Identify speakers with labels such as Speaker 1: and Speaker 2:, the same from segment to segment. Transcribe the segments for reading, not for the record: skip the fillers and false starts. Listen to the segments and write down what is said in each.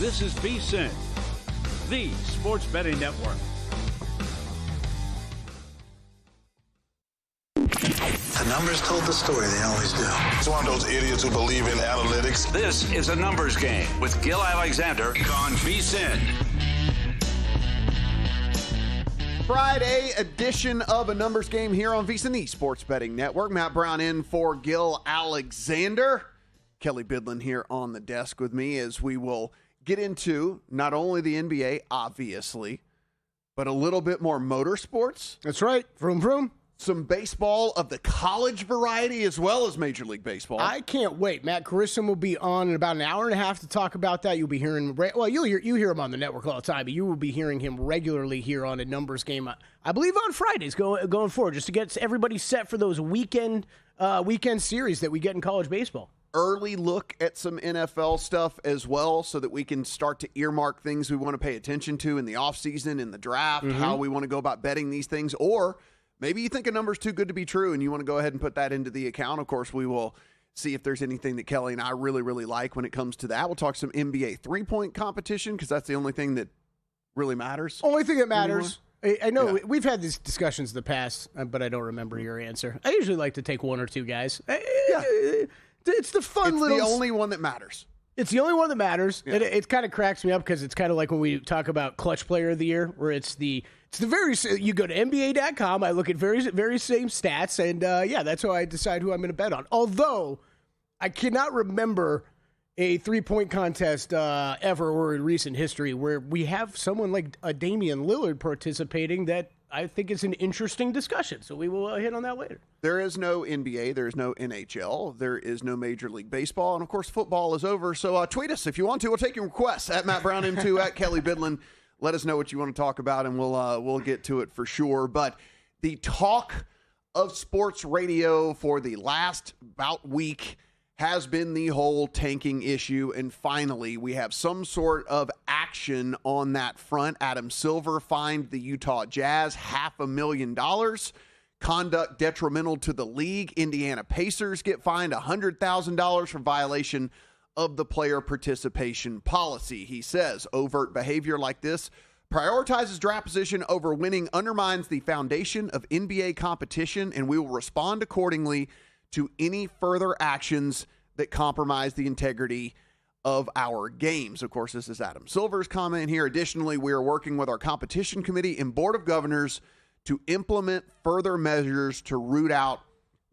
Speaker 1: This is VSiN, the sports betting network.
Speaker 2: The numbers told the story, they always do.
Speaker 3: It's one of those idiots who believe in analytics.
Speaker 1: This is a numbers game with Gil Alexander on VSiN.
Speaker 4: Friday edition of a numbers game here on VSiN, the sports betting network. Matt Brown in for Gil Alexander. Kelly Bidlin here on the desk with me as we will get into not only the NBA, obviously, but a little bit more motorsports.
Speaker 5: That's right. Vroom, vroom.
Speaker 4: Some baseball of the college variety as well as Major League Baseball.
Speaker 5: I can't wait. Matt Carrisson will be on in about an hour and a half to talk about that. You'll be hearing, you hear him on the network all the time, but you will be hearing him regularly here on a numbers game, I believe on Fridays going forward, just to get everybody set for those weekend series that we get in college baseball.
Speaker 4: Early look at some NFL stuff as well so that we can start to earmark things we want to pay attention to in the offseason, in the draft, how we want to go about betting these things. Or maybe you think a number's too good to be true and you want to go ahead and put that into the account. Of course, we will see if there's anything that Kelly and I really, really like when it comes to that. We'll talk some NBA three-point competition because that's the only thing that really matters.
Speaker 5: Only thing that matters. I know we've had these discussions in the past, but I don't remember your answer. I usually like to take one or two guys. It's the fun little...
Speaker 4: It's the only one that matters.
Speaker 5: It's the only one that matters.
Speaker 4: Yeah.
Speaker 5: It kind of cracks me up because it's kind of like when we talk about clutch player of the year, where it's the very... You go to NBA.com, I look at very same stats, and that's how I decide who I'm going to bet on. Although, I cannot remember a three-point contest ever or in recent history where we have someone like a Damian Lillard participating that I think is an interesting discussion. So we will hit on that later.
Speaker 4: There is no NBA. There is no NHL. There is no Major League Baseball. And, of course, football is over. So tweet us if you want to. We'll take your requests at Matt Brown M2, at Kelly Bidlin. Let us know what you want to talk about, and we'll get to it for sure. But the talk of sports radio for the last about week has been the whole tanking issue, and finally we have some sort of action on that front. Adam Silver fined the Utah Jazz $500,000. Conduct detrimental to the league. Indiana Pacers get fined $100,000 for violation of the player participation policy. He says overt behavior like this prioritizes draft position over winning, undermines the foundation of NBA competition, and we will respond accordingly to any further actions that compromise the integrity of our games. Of course, this is Adam Silver's comment here. Additionally, we are working with our competition committee and board of governors to implement further measures to root out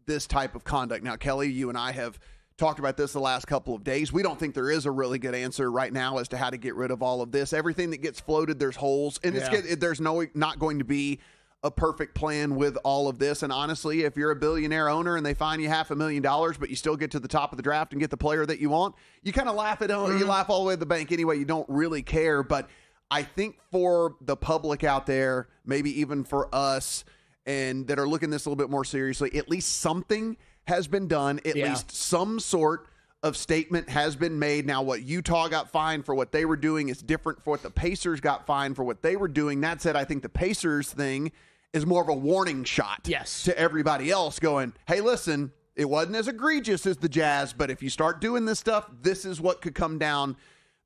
Speaker 4: this type of conduct. Now, Kelly, you and I have talked about this the last couple of days. We don't think there is a really good answer right now as to how to get rid of all of this. Everything that gets floated, there's holes, and there's not going to be a perfect plan with all of this. And honestly, if you're a billionaire owner and they fine you $500,000, but you still get to the top of the draft and get the player that you want, you kind of laugh at it. You laugh all the way to the bank anyway. You don't really care. But I think for the public out there, maybe even for us, and that are looking this a little bit more seriously, at least something has been done. At least some sort of statement has been made. Now, what Utah got fined for what they were doing is different for what the Pacers got fined for what they were doing. That said, I think the Pacers thing is more of a warning shot to everybody else going, hey, listen, it wasn't as egregious as the Jazz, but if you start doing this stuff, this is what could come down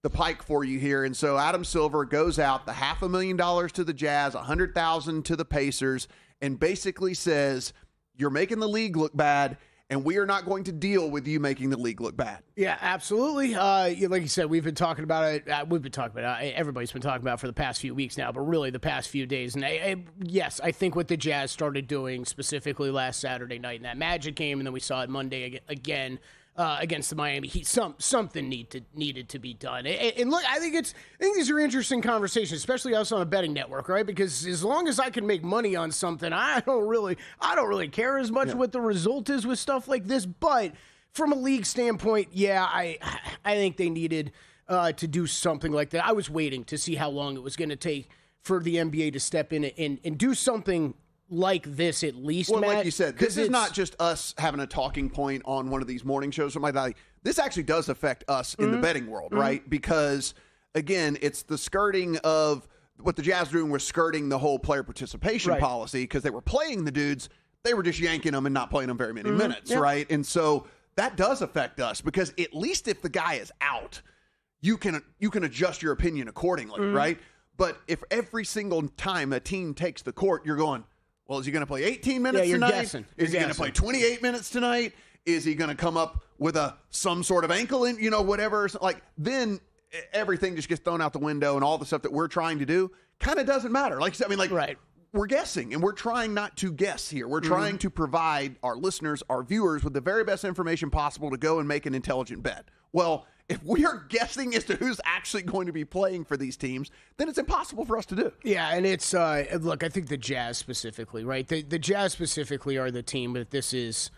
Speaker 4: the pike for you here. And so Adam Silver goes out, the $500,000 to the Jazz, $100,000 to the Pacers, and basically says, you're making the league look bad, and we are not going to deal with you making the league look bad.
Speaker 5: Yeah, absolutely. Like you said, we've been talking about it. Everybody's been talking about it for the past few weeks now, but really the past few days. And yes, I think what the Jazz started doing specifically last Saturday night in that Magic game, and then we saw it Monday again against the Miami Heat. Something needed to be done. And look, I think these are interesting conversations, especially us on a betting network, right? Because as long as I can make money on something, I don't really care as much what the result is with stuff like this. But from a league standpoint, I think they needed to do something like that. I was waiting to see how long it was going to take for the NBA to step in and do something like this at least,
Speaker 4: well,
Speaker 5: Matt,
Speaker 4: like you said, this is not just us having a talking point on one of these morning shows, something like that. This actually does affect us in the betting world, right? Because, again, it's the skirting of what the Jazz were doing was skirting the whole player participation policy because they were playing the dudes. They were just yanking them and not playing them very many minutes, right? And so that does affect us because at least if the guy is out, you can adjust your opinion accordingly, right? But if every single time a team takes the court, you're going, well, is he going to play 18 minutes
Speaker 5: you're
Speaker 4: tonight?
Speaker 5: guessing.
Speaker 4: Is he going to play 28 minutes tonight? Is he going to come up with some sort of ankle in, whatever? Like, then everything just gets thrown out the window, and all the stuff that we're trying to do kind of doesn't matter. Like, I mean, like,
Speaker 5: right.
Speaker 4: We're guessing, and we're trying not to guess here. We're trying to provide our listeners, our viewers, with the very best information possible to go and make an intelligent bet. Well, if we are guessing as to who's actually going to be playing for these teams, then it's impossible for us to do.
Speaker 5: Yeah, and it's look, I think the Jazz specifically, right? The Jazz specifically are the team that this is.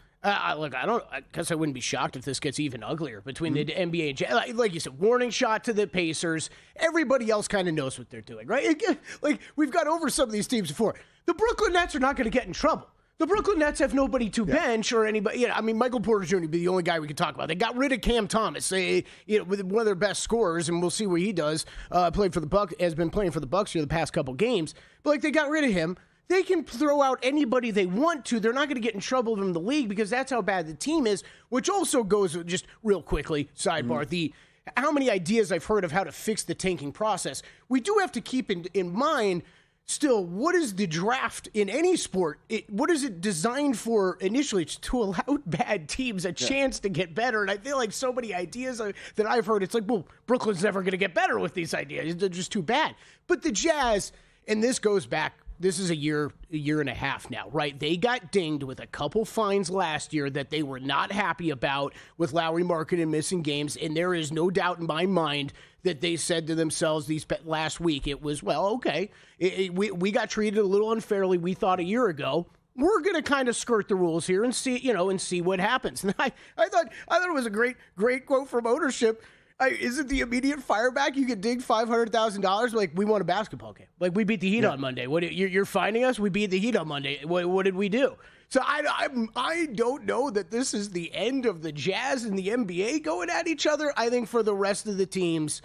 Speaker 5: Look, I guess I wouldn't be shocked if this gets even uglier between the NBA and Jazz. Like you said, warning shot to the Pacers. Everybody else kind of knows what they're doing, right? Like, we've got over some of these teams before. The Brooklyn Nets are not going to get in trouble. The Brooklyn Nets have nobody to bench or anybody. I mean, Michael Porter Jr. would be the only guy we could talk about. They got rid of Cam Thomas, with one of their best scorers, and we'll see what he does. Played for the Bucks, has been playing for the Bucks here the past couple games. But like, they got rid of him. They can throw out anybody they want to. They're not going to get in trouble from the league because that's how bad the team is, which also goes, just real quickly, sidebar, how many ideas I've heard of how to fix the tanking process. We do have to keep in mind still, what is the draft in any sport? What is it designed for initially? It's to allow bad teams a chance to get better. And I feel like so many ideas that I've heard, it's like, well, Brooklyn's never going to get better with these ideas. They're just too bad. But the Jazz, and this goes back, this is a year and a half now, right? They got dinged with a couple fines last year that they were not happy about with Lowry Markkanen missing games, and there is no doubt in my mind that they said to themselves last week, it was, well, okay, we got treated a little unfairly, we thought, a year ago. We're going to kind of skirt the rules here and see what happens. And I thought it was a great quote from ownership. Isn't the immediate fire back? You could dig $500,000. Like, we won a basketball game. Like, we beat the Heat on Monday. What you're finding us? We beat the Heat on Monday. What did we do? So I don't know that this is the end of the Jazz and the NBA going at each other. I think for the rest of the teams,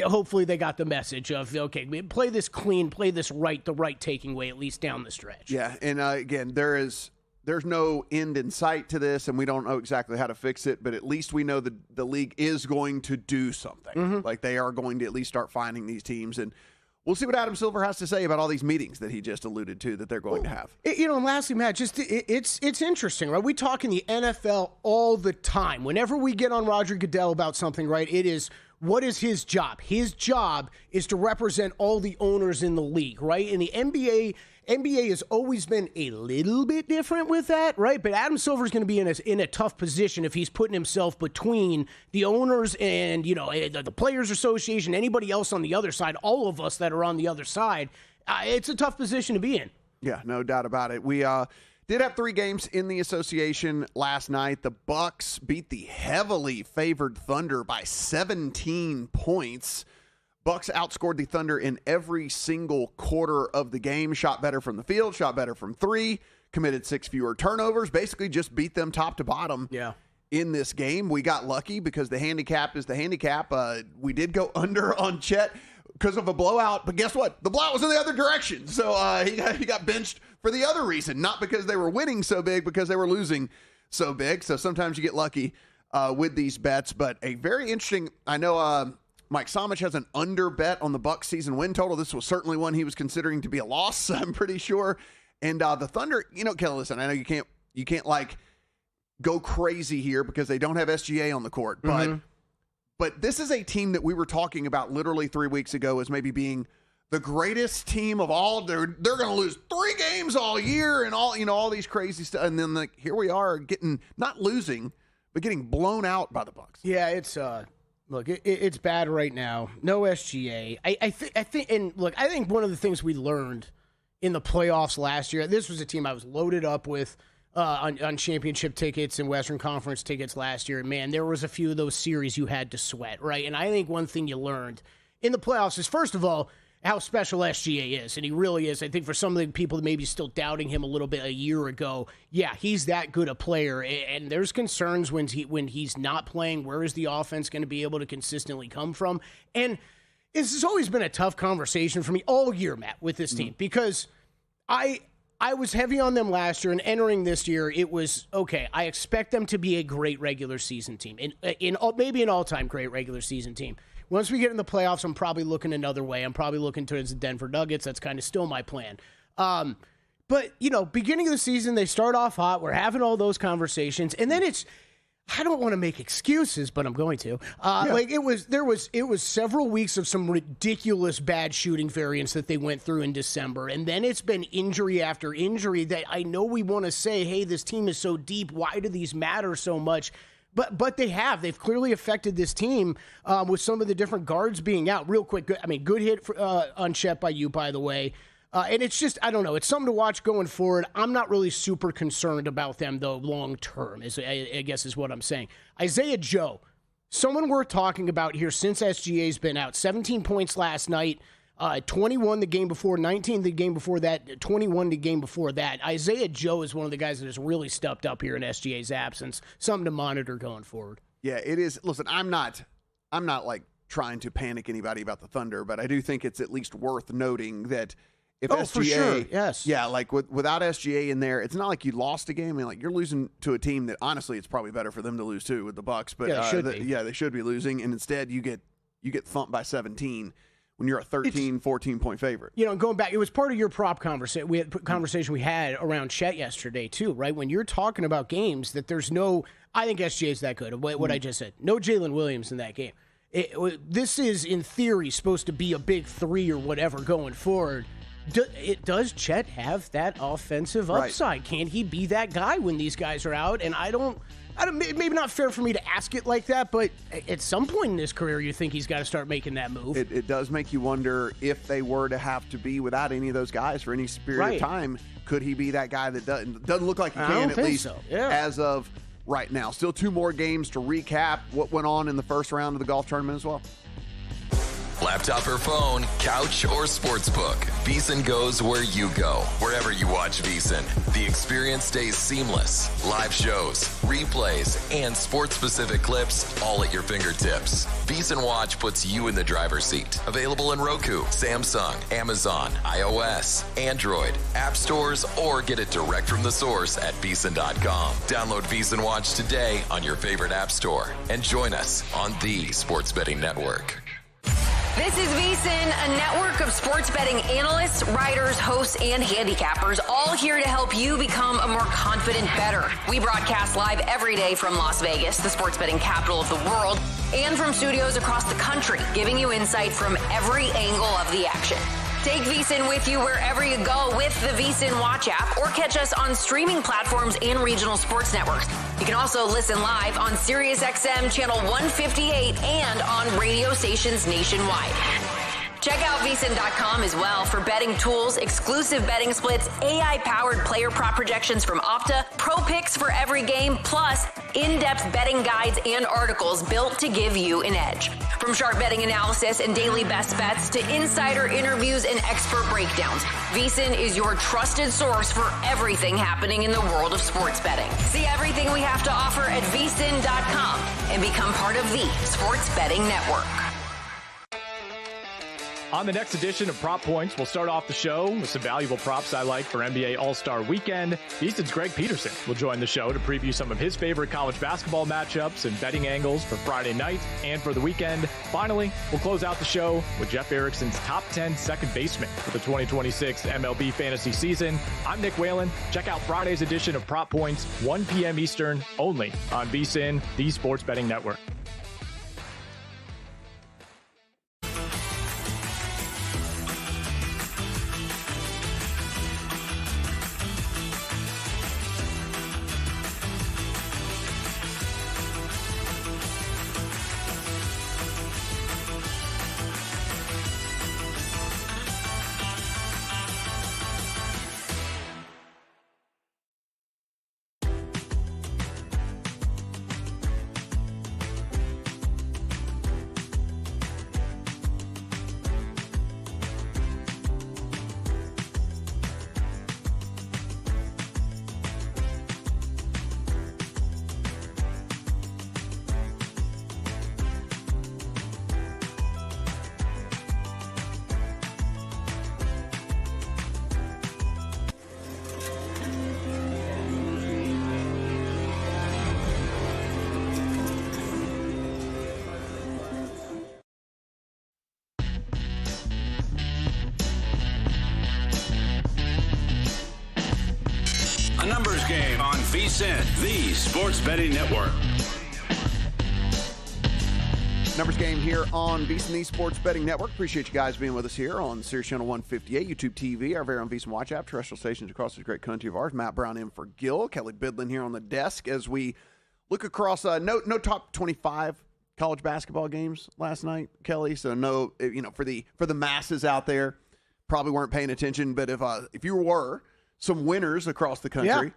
Speaker 5: hopefully they got the message of, okay, play this clean, play this right, the right taking way, at least down the stretch.
Speaker 4: Yeah, and again, there's no end in sight to this, and we don't know exactly how to fix it, but at least we know that the league is going to do something. Like, they are going to at least start finding these teams, and we'll see what Adam Silver has to say about all these meetings that he just alluded to that they're going to have.
Speaker 5: And lastly, Matt, it's interesting, right? We talk in the NFL all the time. Whenever we get on Roger Goodell about something, right, it is, what is his job? His job is to represent all the owners in the league, right? And the NBA has always been a little bit different with that, right? But Adam Silver's going to be in a tough position if he's putting himself between the owners and, the Players Association, anybody else on the other side, all of us that are on the other side. It's a tough position to be in.
Speaker 4: Yeah, no doubt about it. We did have 3 games in the association last night. The Bucks beat the heavily favored Thunder by 17 points. Bucks outscored the Thunder in every single quarter of the game, shot better from the field, shot better from 3, committed 6 fewer turnovers, basically just beat them top to bottom in this game. We got lucky because the handicap is the handicap. We did go under on Chet because of a blowout, but guess what? The blowout was in the other direction. So he got benched for the other reason, not because they were winning so big, because they were losing so big. So sometimes you get lucky with these bets, but a very interesting, I know Mike Somich has an under bet on the Bucks season win total. This was certainly one he was considering to be a loss, I'm pretty sure. And the Thunder, Kelly, listen, I know you can't like go crazy here because they don't have SGA on the court, but this is a team that we were talking about literally 3 weeks ago as maybe being the greatest team of all. They're going to lose 3 games all year and all these crazy stuff. And then here we are getting, not losing, but getting blown out by the Bucks.
Speaker 5: Yeah, it's look, it's bad right now. No SGA. I think, and look, I think one of the things we learned in the playoffs last year, this was a team I was loaded up with on championship tickets and Western Conference tickets last year. And man, there was a few of those series you had to sweat, right? And I think one thing you learned in the playoffs is, first of all, how special SGA is, and he really is. I think for some of the people that maybe still doubting him a little bit a year ago, yeah, he's that good a player, and there's concerns when he's not playing. Where is the offense going to be able to consistently come from? And this has always been a tough conversation for me all year, Matt, with this team, because I was heavy on them last year, and entering this year, it was, okay, I expect them to be a great regular season team, maybe an all-time great regular season team. Once we get in the playoffs, I'm probably looking another way. I'm probably looking towards the Denver Nuggets. That's kind of still my plan. But, beginning of the season, they start off hot. We're having all those conversations. And then I don't want to make excuses, but I'm going to. It was several weeks of some ridiculous bad shooting variants that they went through in December. And then it's been injury after injury that I know we want to say, hey, this team is so deep. Why do these matter so much? But they have. They've clearly affected this team with some of the different guards being out. Real quick, good hit on Chet by you, by the way. And it's just, I don't know, it's something to watch going forward. I'm not really super concerned about them, though, long term, I guess is what I'm saying. Isaiah Joe, someone worth talking about here since SGA's been out. 17 points last night, 21 the game before, 19 the game before that, 21 the game before that. Isaiah Joe is one of the guys that has really stepped up here in SGA's absence. Something to monitor going forward.
Speaker 4: Yeah, it is. Listen, I'm not like trying to panic anybody about the Thunder, but I do think it's at least worth noting that if SGA,
Speaker 5: for sure. Yes.
Speaker 4: Yeah, like without SGA in there, it's not like you lost a game. I mean, like you're losing to a team that honestly, it's probably better for them to lose too with the Bucks. But they should be losing, and instead you get thumped by 17 when you're a 13, 14-point favorite.
Speaker 5: Going back, it was part of your prop conversation. We had around Chet yesterday too, right? When you're talking about games that there's no, I think SGA's that good. What I just said, no Jalen Williams in that game. This is in theory supposed to be a big three or whatever going forward. Does Chet have that offensive upside? Right. Can he be that guy when these guys are out? And I don't. Maybe not fair for me to ask it like that, but at some point in his career, you think he's got to start making that move.
Speaker 4: It does make you wonder if they were to have to be without any of those guys for any period of time. Could he be that guy that doesn't look like he can at least as of right now? Still 2 more games to recap what went on in the first round of the golf tournament as well.
Speaker 6: Laptop or phone, couch or sportsbook, VSiN goes where you go. Wherever you watch VSiN, the experience stays seamless. Live shows, replays, and sports-specific clips all at your fingertips. VSiN Watch puts you in the driver's seat. Available in Roku, Samsung, Amazon, iOS, Android, app stores, or get it direct from the source at VSiN.com. Download VSiN Watch today on your favorite app store and join us on the Sports Betting Network.
Speaker 7: This is VSiN, a network of sports betting analysts, writers, hosts, and handicappers, all here to help you become a more confident bettor. We broadcast live every day from Las Vegas, the sports betting capital of the world, and from studios across the country, giving you insight from every angle of the action. Take VSiN with you wherever you go with the VSiN Watch app, or catch us on streaming platforms and regional sports networks. You can also listen live on SiriusXM channel 158 and on radio stations nationwide. Check out VSiN.com as well for betting tools, exclusive betting splits, AI-powered player prop projections from Opta, pro picks for every game, plus in-depth betting guides and articles built to give you an edge. From sharp betting analysis and daily best bets to insider interviews and expert breakdowns, VSiN is your trusted source for everything happening in the world of sports betting. See everything we have to offer at VSiN.com and become part of the Sports Betting Network.
Speaker 8: On the next edition of Prop Points, we'll start off the show with some valuable props I like for NBA All-Star Weekend. VSiN's Greg Peterson will join the show to preview some of his favorite college basketball matchups and betting angles for Friday night and for the weekend. Finally, we'll close out the show with Jeff Erickson's top 10 second baseman for the 2026 MLB fantasy season. I'm Nick Whalen. Check out Friday's edition of Prop Points, 1 p.m. Eastern, only on VSiN, the Sports Betting Network.
Speaker 1: A numbers game on VSiN, the sports betting network.
Speaker 4: Numbers game here on VSiN, the Sports Betting Network. Appreciate you guys being with us here on Sirius Channel 158, YouTube TV, our very own VSiN Watch app, terrestrial stations across this great country of ours. Matt Brown in for Gil, Kelly Bidlin here on the desk as we look across. No top 25 college basketball games last night, Kelly. So no, for the masses out there, probably weren't paying attention. But if you were, some winners across the country.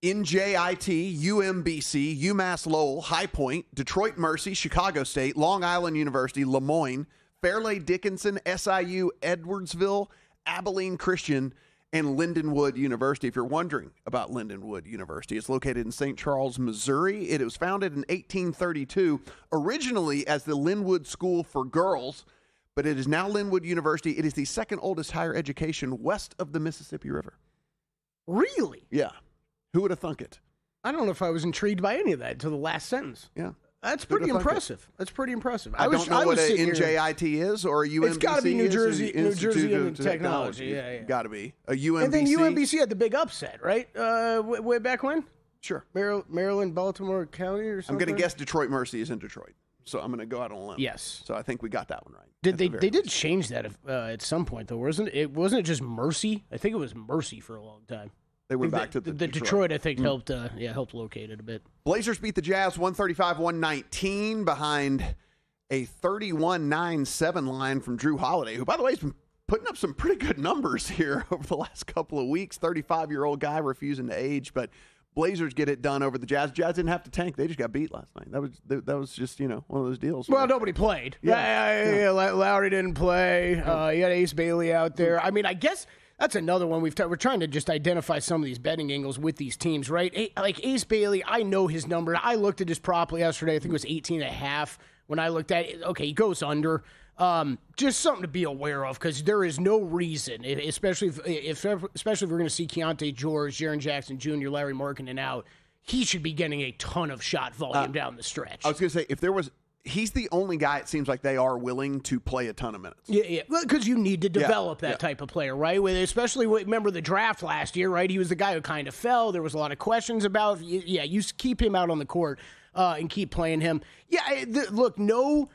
Speaker 4: Yeah. NJIT, UMBC, UMass Lowell, High Point, Detroit Mercy, Chicago State, Long Island University, Lemoyne, Fairleigh Dickinson, SIU, Edwardsville, Abilene Christian, and Lindenwood University. If you're wondering about Lindenwood University, it's located in St. Charles, Missouri. It was founded in 1832, originally as the Linwood School for Girls, but it is now Linwood University. It is the second oldest higher education west of the Mississippi River.
Speaker 5: Really?
Speaker 4: Yeah. Who would have thunk it?
Speaker 5: I don't know if I was intrigued by any of that until the last sentence.
Speaker 4: Yeah.
Speaker 5: That's pretty impressive. That's pretty impressive.
Speaker 4: I don't know what an NJIT is or a UMBC. It's
Speaker 5: got to be New Jersey and Technology. Yeah.
Speaker 4: Got to be. A UMBC.
Speaker 5: And then UMBC had the big upset, right? Way back when?
Speaker 4: Sure.
Speaker 5: Maryland, Baltimore County or something?
Speaker 4: I'm going to guess Detroit Mercy is in Detroit. So I'm going to go out on a limb.
Speaker 5: Yes.
Speaker 4: So I think we got that one right.
Speaker 5: They did change that at some point, though, wasn't it? Wasn't it just Mercy? I think it was Mercy for a long time.
Speaker 4: They went back to the
Speaker 5: Detroit, I think, helped locate it a bit.
Speaker 4: Blazers beat the Jazz 135-119 behind a 31-9-7 line from Drew Holiday, who, by the way, has been putting up some pretty good numbers here over the last couple of weeks. 35-year-old guy refusing to age, but Blazers get it done over the Jazz. Jazz didn't have to tank; they just got beat last night. That was just one of those deals.
Speaker 5: Well, nobody played. Yeah. Lowry didn't play. You had Ace Bailey out there. I mean, I guess. That's another one we're trying to just identify some of these betting angles with these teams, right? Like Ace Bailey, I know his number. I looked at his prop yesterday. I think it was 18.5 when I looked at it. Okay, he goes under. Just something to be aware of because there is no reason, especially if we're going to see Keontae George, Jaren Jackson Jr., Larry Markkinen out, he should be getting a ton of shot volume down the stretch.
Speaker 4: I was going to say, he's the only guy it seems like they are willing to play a ton of minutes.
Speaker 5: Yeah. Well, because you need to develop that type of player, right? Especially, remember the draft last year, right? He was the guy who kind of fell. There was a lot of questions about, you keep him out on the court and keep playing him. Look, no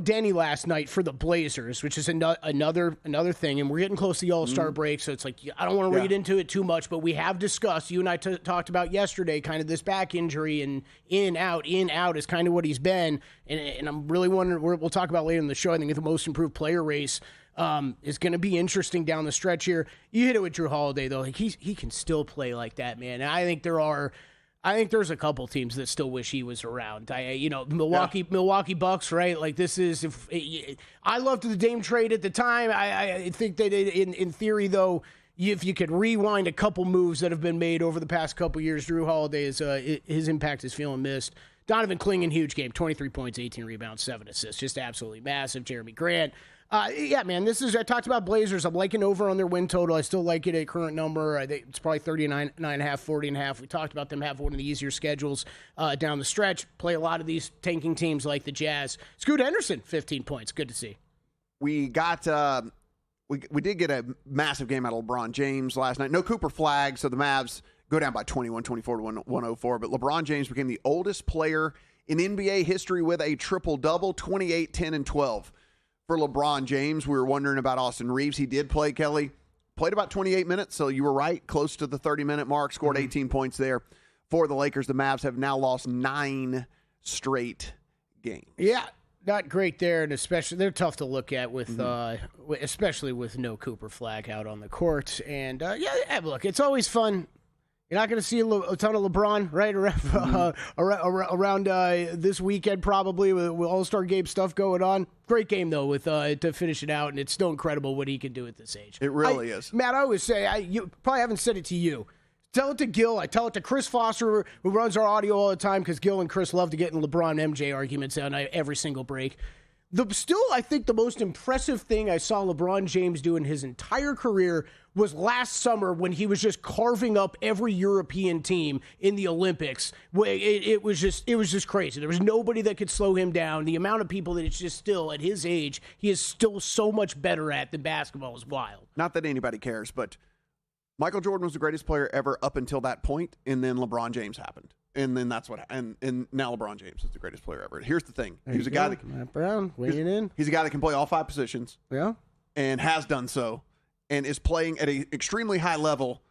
Speaker 5: Denny last night for the Blazers, which is another thing, and we're getting close to the All-Star break, so it's like I don't want to read into it too much, but we have discussed, you and I talked about yesterday, kind of this back injury and in, out is kind of what he's been, and I'm really wondering, we'll talk about later in the show, I think the most improved player race is going to be interesting down the stretch here. You hit it with Drew Holiday, though. Like he can still play like that, man, and I think there's a couple teams that still wish he was around. Milwaukee Bucks, right? Like this is. I loved the Dame trade at the time. I think that in theory, though, if you could rewind a couple moves that have been made over the past couple years, Drew Holiday his impact is feeling missed. Donovan Clingan, huge game, 23 points, 18 rebounds, 7 assists, just absolutely massive. Jeremy Grant. Man, I talked about Blazers. I'm liking over on their win total. I still like it at current number. I think it's probably 39.5, 40.5. We talked about them have one of the easier schedules down the stretch. Play a lot of these tanking teams like the Jazz. Scoot Henderson, 15 points. Good to see.
Speaker 4: We got we did get a massive game out of LeBron James last night. No Cooper flag, so the Mavs go down by 21, 24 to 104. But LeBron James became the oldest player in NBA history with a triple-double, 28, 10, and 12. For LeBron James, we were wondering about Austin Reeves. He did play, Kelly. Played about 28 minutes, so you were right. Close to the 30-minute mark. Scored 18 points there for the Lakers. The Mavs have now lost 9 straight games.
Speaker 5: Yeah, not great there, and especially they're tough to look at with, especially with no Cooper flag out on the court. And, look, it's always fun. You're not going to see a ton of LeBron, right, around this weekend probably with All-Star game stuff going on. Great game, though, with to finish it out, and it's still incredible what he can do at this age.
Speaker 4: It really is.
Speaker 5: Matt, I always say, you probably haven't said it to you. Tell it to Gil. I tell it to Chris Foster, who runs our audio all the time, because Gil and Chris love to get in LeBron MJ arguments on every single break. I think the most impressive thing I saw LeBron James do in his entire career was last summer when he was just carving up every European team in the Olympics. It was just crazy. There was nobody that could slow him down. The amount of people that it's just still, at his age, he is still so much better at than basketball is wild.
Speaker 4: Not that anybody cares, but Michael Jordan was the greatest player ever up until that point, and then LeBron James happened. And then that's what, and now LeBron James is the greatest player ever. Here's the thing: he's a guy that
Speaker 5: Matt Brown weighing in.
Speaker 4: He's a guy that can play all 5 positions.
Speaker 5: Yeah,
Speaker 4: and has done so, and is playing at an extremely high level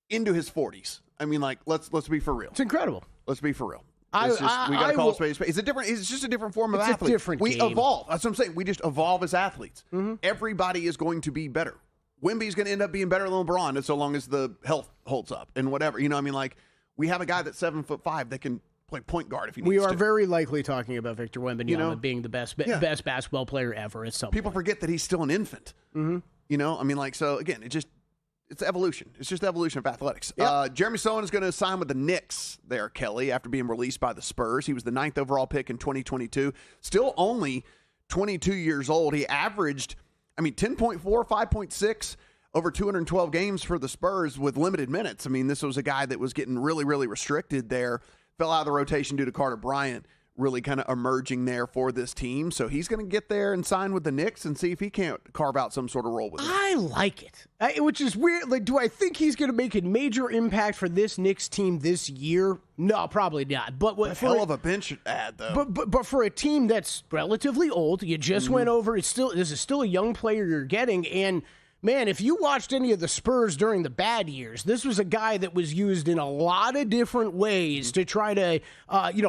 Speaker 4: into his 40s. I mean, like, let's be for real.
Speaker 5: It's incredible.
Speaker 4: Let's be for real. We got to call it space. It's a different. It's just a different form of athlete.
Speaker 5: It's a different
Speaker 4: We
Speaker 5: game.
Speaker 4: evolve. That's what I'm saying. We just evolve as athletes. Everybody is going to be better. Wemby's going to end up being better than LeBron, so long as the health holds up and whatever. You know, I mean, like, we have a guy that's 7'5" that can play point guard if he needs to.
Speaker 5: We are very likely talking about Victor Wembanyama being the best basketball player ever at some
Speaker 4: People
Speaker 5: point.
Speaker 4: forget that he's still an infant. You know, I mean, like, so again, it's evolution. It's just evolution of athletics.
Speaker 5: Yep.
Speaker 4: Jeremy Sohan is going to sign with the Knicks there, Kelly, after being released by the Spurs. He was the 9th overall pick in 2022. Still only 22 years old. He averaged, 10.4, 5.6 over 212 games for the Spurs with limited minutes. I mean, this was a guy that was getting really, really restricted there. Fell out of the rotation due to Carter Bryant really kind of emerging there for this team. So he's going to get there and sign with the Knicks and see if he can't carve out some sort of role with them.
Speaker 5: I like it, which is weird. Like, do I think he's going to make a major impact for this Knicks team this year? No, probably not. But what,
Speaker 4: hell of a bench ad, though.
Speaker 5: But for a team that's relatively old, you just went over. This is still a young player you're getting, and man, if you watched any of the Spurs during the bad years, this was a guy that was used in a lot of different ways to try to,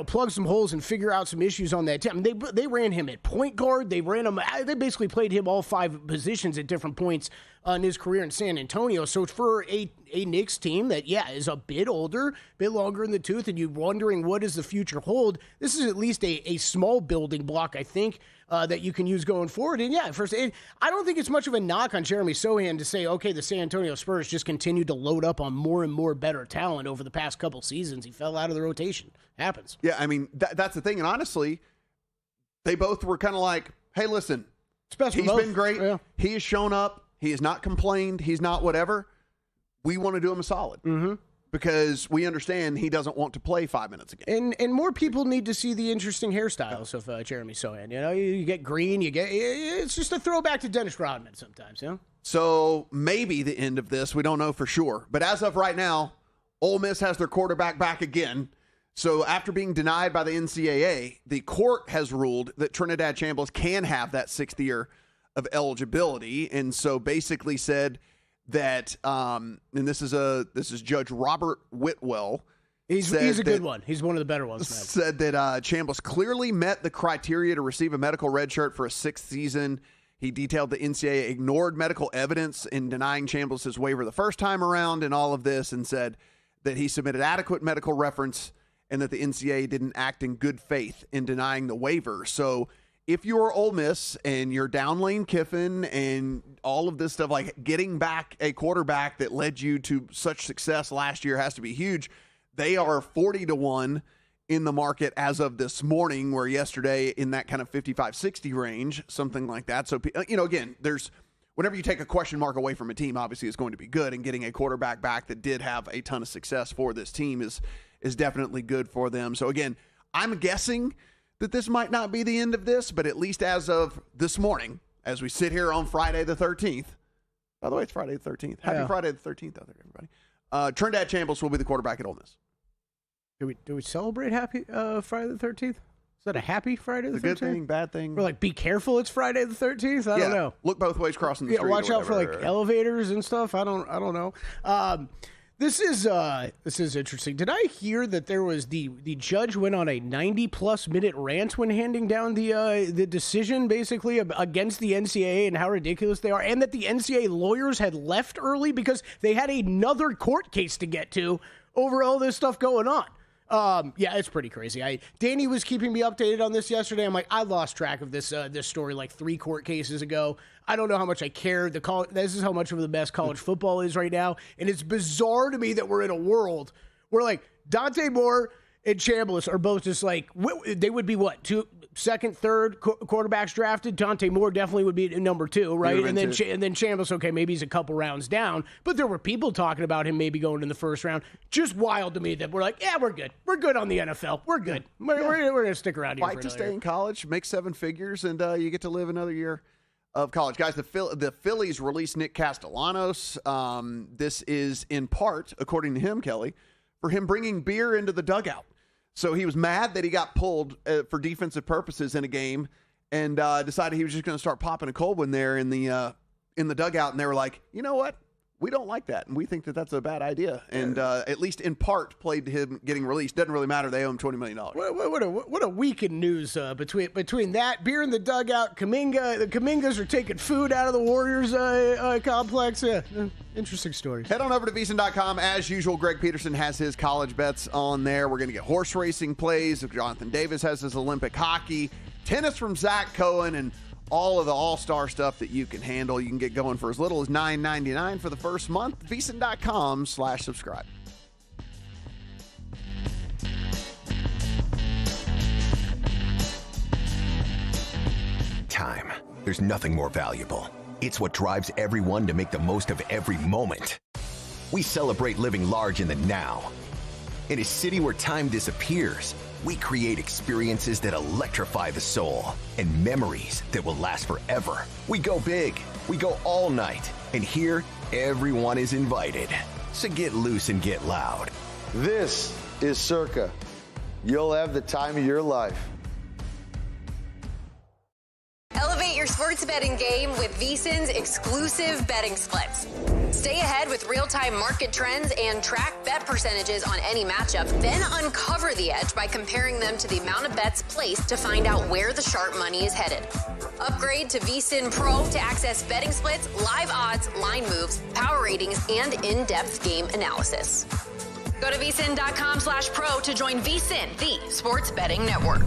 Speaker 5: plug some holes and figure out some issues on that team. They ran him at point guard. They basically played him all 5 positions at different points in his career in San Antonio. So for a Knicks team that, is a bit older, a bit longer in the tooth, and you're wondering what does the future hold, this is at least a small building block, I think, that you can use going forward. And I don't think it's much of a knock on Jeremy Sohan to say, okay, the San Antonio Spurs just continued to load up on more and more better talent over the past couple seasons. He fell out of the rotation. Happens.
Speaker 4: Yeah, I mean, that's the thing. And honestly, they both were kind of like, hey, listen, he's been great. Yeah. He has shown up. He has not complained. He's not whatever. We want to do him a solid. Because we understand he doesn't want to play 5 minutes a game.
Speaker 5: And more people need to see the interesting hairstyles of Jeremy Sohan. You know, you get green, it's just a throwback to Dennis Rodman sometimes, you know?
Speaker 4: So maybe the end of this, we don't know for sure. But as of right now, Ole Miss has their quarterback back again. So after being denied by the NCAA, the court has ruled that Trinidad Chambliss can have that 6th year of eligibility. And so basically said that, and this is Judge Robert Whitwell.
Speaker 5: He's a good one. He's one of the better ones, man.
Speaker 4: Said that Chambliss clearly met the criteria to receive a medical red shirt for a 6th season. He detailed the NCAA ignored medical evidence in denying Chambliss' waiver the first time around and all of this, and said that he submitted adequate medical reference and that the NCAA didn't act in good faith in denying the waiver. So if you're Ole Miss and you're down Lane Kiffin and all of this stuff, like getting back a quarterback that led you to such success last year has to be huge. They are 40-1 in the market as of this morning, where yesterday in that kind of 55-60 range, something like that. So, again, whenever you take a question mark away from a team, obviously it's going to be good, and getting a quarterback back that did have a ton of success for this team is definitely good for them. So, again, I'm guessing that this might not be the end of this, but at least as of this morning, as we sit here on Friday the 13th, by the way, it's Friday the 13th. Happy Friday the 13th out there, everybody. Trinidad Chambliss will be the quarterback at Ole Miss.
Speaker 5: Do we celebrate Happy Friday the 13th? Is that a happy Friday the 13th?
Speaker 4: A good thing, bad thing?
Speaker 5: Or like, be careful, it's Friday the 13th? I don't know.
Speaker 4: Look both ways crossing the street.
Speaker 5: Watch out for like elevators and stuff. I don't know. This is interesting. Did I hear that there was the judge went on a 90+ minute rant when handing down the decision basically against the NCAA and how ridiculous they are, and that the NCAA lawyers had left early because they had another court case to get to over all this stuff going on. It's pretty crazy. Danny was keeping me updated on this yesterday. I'm like, I lost track of this story like 3 court cases ago. I don't know how much I care. This is how much of the best college football is right now. And it's bizarre to me that we're in a world where like Dante Moore and Chambliss are both just like, they would be what? 2, second, third quarterbacks drafted. Dante Moore definitely would be number 2, right? And then Chambliss, okay, maybe he's a couple rounds down, but there were people talking about him maybe going in the first round. Just wild to me that we're like, yeah, we're good. We're good on the NFL. We're good. We're going to stick around here.
Speaker 4: Fight to stay in college, make 7 figures, and you get to live another year of college. Guys, the Phillies released Nick Castellanos. This is in part, according to him, Kelly, for him bringing beer into the dugout. So he was mad that he got pulled for defensive purposes in a game and decided he was just going to start popping a cold one there in the dugout. And they were like, you know what? We don't like that, and we think that that's a bad idea. And at least in part played to him getting released. Doesn't really matter. They owe him $20 million.
Speaker 5: What a week in news between that, beer in the dugout, Kuminga. The Kumingas are taking food out of the Warriors complex. Interesting stories.
Speaker 4: Head on over to VSiN.com. As usual, Greg Peterson has his college bets on there. We're going to get horse racing plays. Jonathan Davis has his Olympic hockey. Tennis from Zach Cohen, and all of the all-star stuff that you can handle. You can get going for as little as $9.99 for the first month. VSiN.com/subscribe.
Speaker 9: Time. There's nothing more valuable. It's what drives everyone to make the most of every moment. We celebrate living large in the now. In a city where time disappears, we create experiences that electrify the soul and memories that will last forever. We go big, we go all night, and here, everyone is invited. So get loose and get loud.
Speaker 10: This is Circa. You'll have the time of your life.
Speaker 7: Elevate your sports betting game with VSiN's exclusive betting splits. Stay ahead with real-time market trends and track bet percentages on any matchup. Then uncover the edge by comparing them to the amount of bets placed to find out where the sharp money is headed. Upgrade to VSiN Pro to access betting splits, live odds, line moves, power ratings, and in-depth game analysis. Go to VSiN.com/pro to join VSiN, the sports betting network.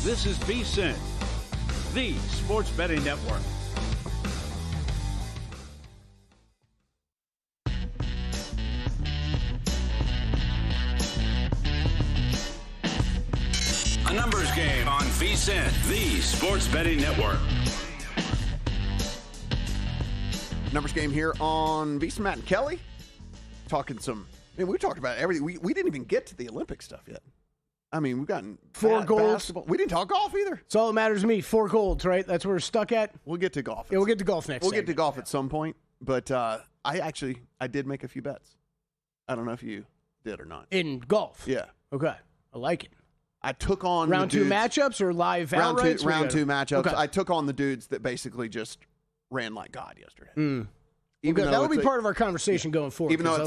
Speaker 1: This is VSiN, the sports betting network. A numbers game on VSiN, the sports betting network.
Speaker 4: Numbers game here on VSiN. Matt and Kelly talking some. I mean, we talked about everything. We didn't even get to the Olympic stuff yet. I mean, we've gotten
Speaker 5: 4 golds.
Speaker 4: Basketball. We didn't talk golf either.
Speaker 5: It's all that matters to me. 4 golds, right? That's where we're stuck at.
Speaker 4: We'll get to golf.
Speaker 5: Yeah, we'll get to golf next.
Speaker 4: We'll get to golf at some point. But I did make a few bets. I don't know if you did or not.
Speaker 5: In golf?
Speaker 4: Yeah.
Speaker 5: Okay. I like it.
Speaker 4: I took on
Speaker 5: round 2 matchups or live outrights?
Speaker 4: Round two matchups.
Speaker 5: Okay.
Speaker 4: I took on the dudes that basically just ran like God yesterday.
Speaker 5: Even that will be part of our conversation going forward.
Speaker 4: Even though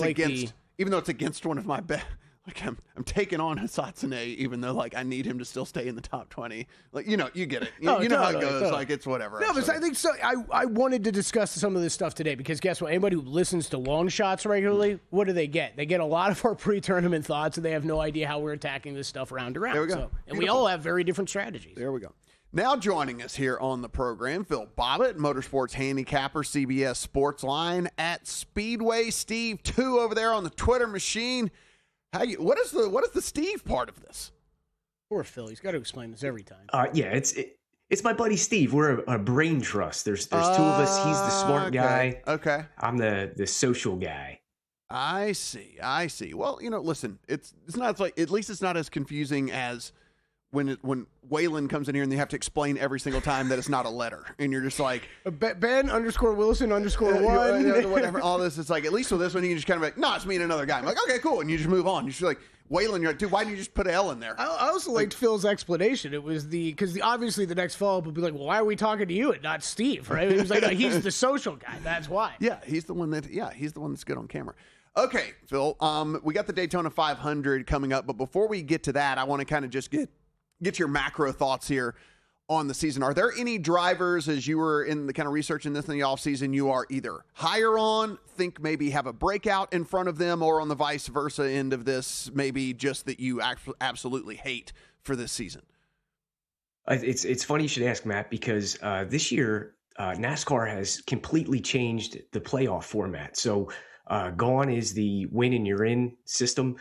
Speaker 4: it's against one of my bets. Like I'm taking on Hasatsune, even though like I need him to still stay in the top 20. Like you get it. You know how it goes.
Speaker 5: Totally.
Speaker 4: Like it's whatever.
Speaker 5: No, but I think so. I wanted to discuss some of this stuff today because guess what? Anybody who listens to long shots regularly, what do they get? They get a lot of our pre-tournament thoughts, and they have no idea how we're attacking this stuff round to round.
Speaker 4: There we go.
Speaker 5: So, and we all have very different strategies.
Speaker 4: There we go. Now joining us here on the program, Phil Bobbitt, motorsports handicapper, CBS Sports Line at Speedway. Steve 2 over there on the Twitter machine. What is the Steve part of this?
Speaker 5: Poor Phil. He's got to explain this every time.
Speaker 11: Yeah, it's my buddy Steve. We're a brain trust. There's 2 of us. He's the smart guy.
Speaker 4: Okay.
Speaker 11: I'm the social guy.
Speaker 4: I see. Well, listen, it's not like at least it's not as confusing as when Waylon comes in here and they have to explain every single time that it's not a letter, and you're just like Ben_Wilson_1 whatever. All this, it's like at least with this one you can just kind of like, no, it's me and another guy. I'm like, okay, cool, and you just move on. You're just like Waylon, you're like, dude, why didn't you just put an L in there?
Speaker 5: I also liked Phil's explanation. It was because obviously the next follow-up would be like, well, why are we talking to you and not Steve, right? He was like, no, he's the social guy. That's why.
Speaker 4: Yeah, he's the one that's good on camera. Okay, Phil, we got the Daytona 500 coming up, but before we get to that, I want to kind of just get your macro thoughts here on the season. Are there any drivers, as you were in the kind of researching this in the offseason, you are either higher on, think maybe have a breakout in front of them, or on the vice versa end of this, maybe just that you absolutely hate for this season?
Speaker 11: It's funny you should ask, Matt, because this year NASCAR has completely changed the playoff format. So gone is the win and you're in system.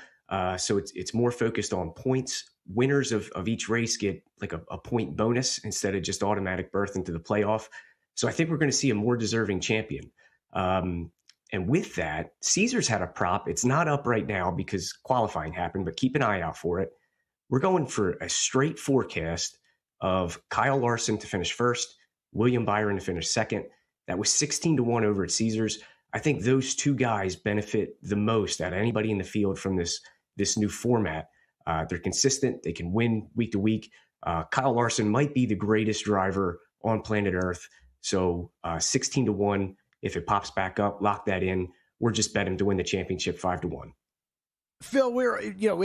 Speaker 11: So it's more focused on points. Winners of each race get like a point bonus instead of just automatic berth into the playoff. So I think we're going to see a more deserving champion. And with that, Caesars had a prop. It's not up right now because qualifying happened, but keep an eye out for it. We're going for a straight forecast of Kyle Larson to finish first, William Byron to finish second. That was 16-1 over at Caesars. I think those 2 guys benefit the most out of anybody in the field from this new format. They're consistent. They can win week to week. Kyle Larson might be the greatest driver on planet Earth. So 16-1, if it pops back up, lock that in. We're just betting to win the championship 5-1.
Speaker 5: Phil,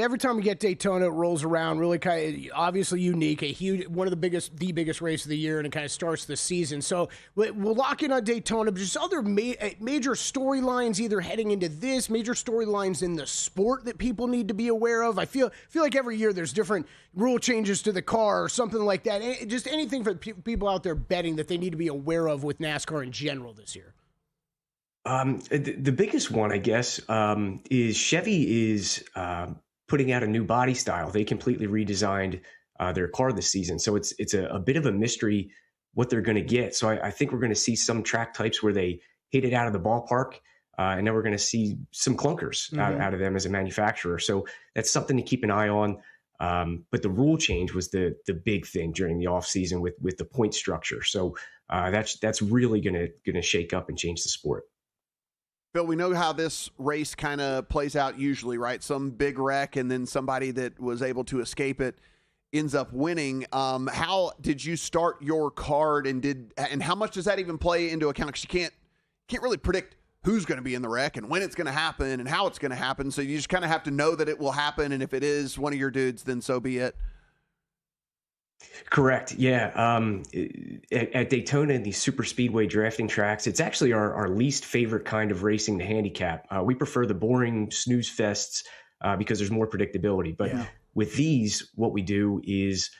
Speaker 5: every time we get Daytona, it rolls around really kind of obviously unique, a huge, one of the biggest race of the year, and it kind of starts the season. So we'll lock in on Daytona, but just other major storylines either heading into this, major storylines in the sport that people need to be aware of. I feel like every year there's different rule changes to the car or something like that. Just anything for people out there betting that they need to be aware of with NASCAR in general this year.
Speaker 11: The biggest one, I guess, is Chevy is putting out a new body style. They completely redesigned their car this season. So it's a bit of a mystery what they're going to get. So I think we're going to see some track types where they hit it out of the ballpark, and then we're going to see some clunkers out of them as a manufacturer. So that's something to keep an eye on. But the rule change was the big thing during the offseason with the point structure. So that's really going to shake up and change the sport.
Speaker 4: Phil, we know how this race kind of plays out usually, right? Some big wreck and then somebody that was able to escape it ends up winning. How did you start your card, and how much does that even play into account? Because you can't really predict who's going to be in the wreck and when it's going to happen and how it's going to happen. So you just kind of have to know that it will happen, and if it is one of your dudes, then so be it.
Speaker 11: Correct. Yeah. At Daytona and these super speedway drafting tracks, it's actually our least favorite kind of racing to handicap. We prefer the boring snooze fests because there's more predictability. But with these, what we do is